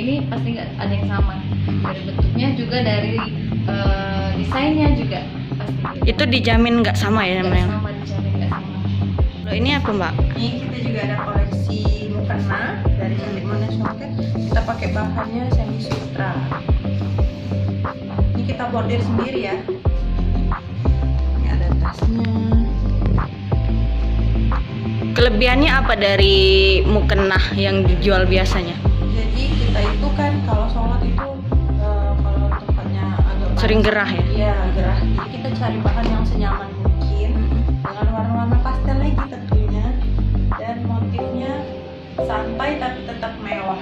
ini pasti nggak ada yang sama. Dari bentuknya juga, dari desainnya juga pasti beda. Itu dijamin nggak sama ya Nggak namanya? sama, dijamin nggak sama. Loh, ini apa Mbak? Ini kita juga ada koleksi mukena dari Cantik Manis Market. Kita pakai bahannya semi sutra. Ini kita bordir sendiri ya. Ini ada tasnya. Kelebihannya apa dari mukena yang dijual biasanya? Jadi kita itu kan kalau sholat itu kalau tempatnya agak Sering panas, gerah ya? Iya gerah. Jadi kita cari bahan yang senyaman mungkin dengan warna-warna pastel lagi tentunya, dan motifnya santai tapi tetap mewah.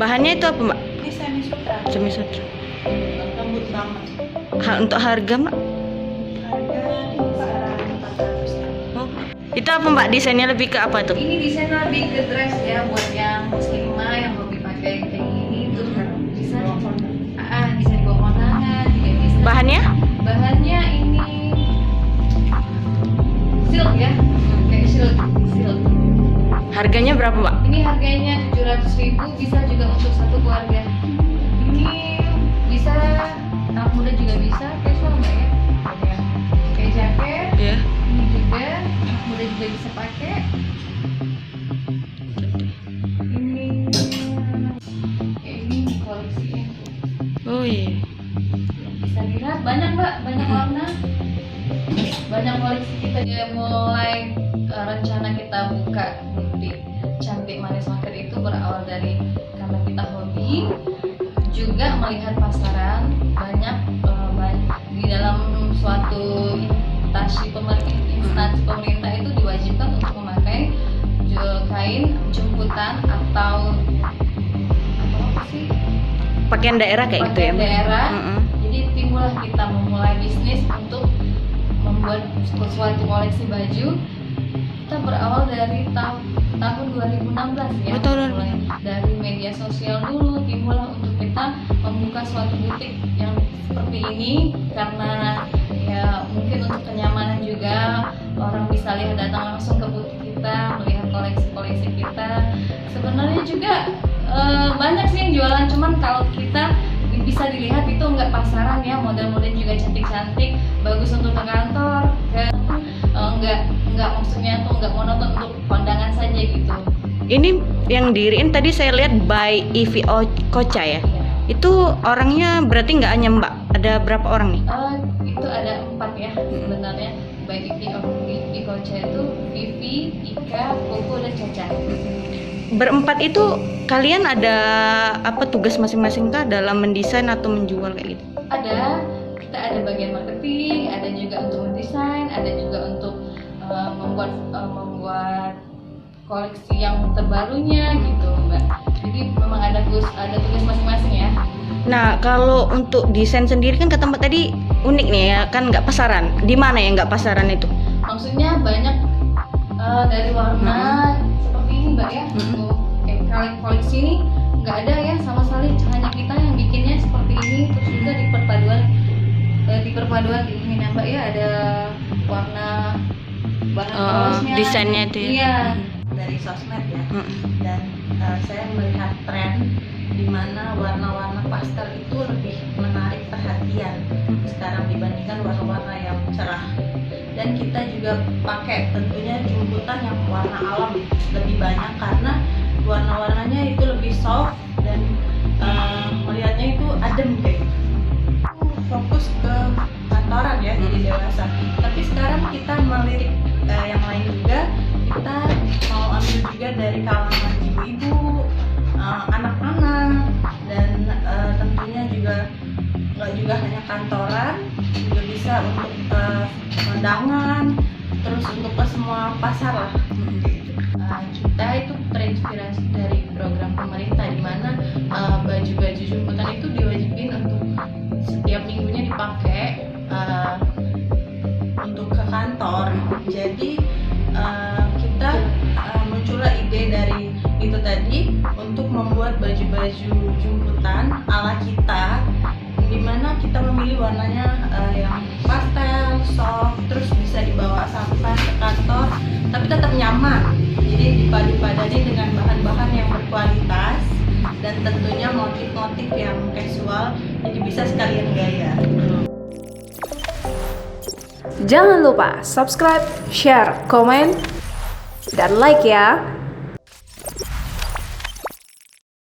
Bahannya itu apa Mbak? Ini semi sutra. Semi sutra. Lembut banget. Untuk harga Mbak? Harga di kisaran 400. Oh. Itu apa Mbak? Desainnya lebih ke apa tuh? Ini desainnya lebih ke dress ya, buat yang muslimah yang hobi pakai kayak gini tuh bisa bisa dibawa kondangan juga bisa. Bahannya? Bahannya ini silk ya, kayak silk. Harganya berapa Mbak? Ini harganya 700.000, bisa juga untuk satu keluarga. Ini bisa anak muda juga bisa, casual nggak ya? Ada yang kayak jaket. Ya. Ini juga anak muda juga bisa pakai. Ini kayak ini koleksinya tuh. Oh iya. Bisa lihat banyak Mbak, banyak warna, banyak koleksi. Kita juga mulai rencana kita buka butik Cantik Manis Market itu berawal dari karena kita hobi, juga melihat pasaran banyak di dalam suatu instansi pemerintah itu diwajibkan untuk memakai kain jemputan atau apa sih? Pakaian daerah kayak gitu ya Pakaian Mbak? daerah. Mm-mm. Jadi timbullah kita memulai bisnis untuk membuat suatu koleksi baju. Kita berawal dari tahun 2016 ya. Oh, tahun Mulai dari media sosial dulu timbullah untuk kita membuka suatu butik yang seperti ini, karena ya mungkin untuk kenyamanan juga, orang bisa lihat, datang langsung ke butik kita, melihat koleksi-koleksi kita. Sebenarnya juga banyak sih yang jualan, cuman kalau kita bisa dilihat itu nggak pasaran ya, model-model juga cantik-cantik, bagus untuk ke kantor, nggak maksudnya tuh nggak monoton untuk kondangan saja gitu. Ini yang diriin tadi saya lihat by Ivy Kocha ya. Itu orangnya berarti nggak hanya Mbak, ada berapa orang nih? Itu ada 4 ya sebenarnya. Baik Ivy Kocha itu Vivi, Ika, Koko, dan Caca. Berempat itu kalian ada apa tugas masing-masing kah dalam mendesain atau menjual kayak gitu? Kita ada bagian marketing, ada juga untuk mendesain, ada juga untuk membuat koleksi yang terbarunya gitu Mbak. Jadi memang ada tugas masing-masing ya. Nah kalau untuk desain sendiri kan kata Mbak tadi unik nih ya, kan nggak pasaran. Di mana ya nggak pasaran itu? Maksudnya banyak dari warna seperti ini Mbak ya. Untuk kayak koleksi ini nggak ada ya sama sekali, hanya kita yang bikinnya seperti ini. Terus juga di perpaduan ini Mbak ya, ada warna bahan polosnya, desainnya itu ya. Iya. Dari sosmed ya. Dan saya melihat tren di mana warna-warna pastel itu lebih menarik perhatian sekarang dibandingkan warna-warna yang cerah. Dan kita juga pakai tentunya jemputan yang warna alam lebih banyak, karena warna-warnanya itu lebih soft dan melihatnya itu adem kayak gitu. Fokus ke kantoran ya, jadi dewasa. Tapi sekarang kita melirik yang lain juga. Kita mau ambil juga dari kalangan ibu-ibu, anak-anak, dan tentunya juga nggak juga hanya kantoran, juga bisa untuk undangan, terus untuk ke semua pasar lah. Kita itu terinspirasi dari program pemerintah di mana baju-baju jemputan itu diwajibin untuk setiap minggunya dipakai untuk ke kantor. Jadi kita muncullah ide dari itu tadi untuk membuat baju-baju jemputan ala kita, dimana kita memilih warnanya yang pastel, soft, terus bisa dibawa sampai ke kantor tapi tetap nyaman. Jadi dipadu-padani dengan bahan-bahan yang berkualitas dan dan tentunya motif-motif yang casual, jadi bisa sekalian gaya. Jangan lupa subscribe, share, komen, dan like ya.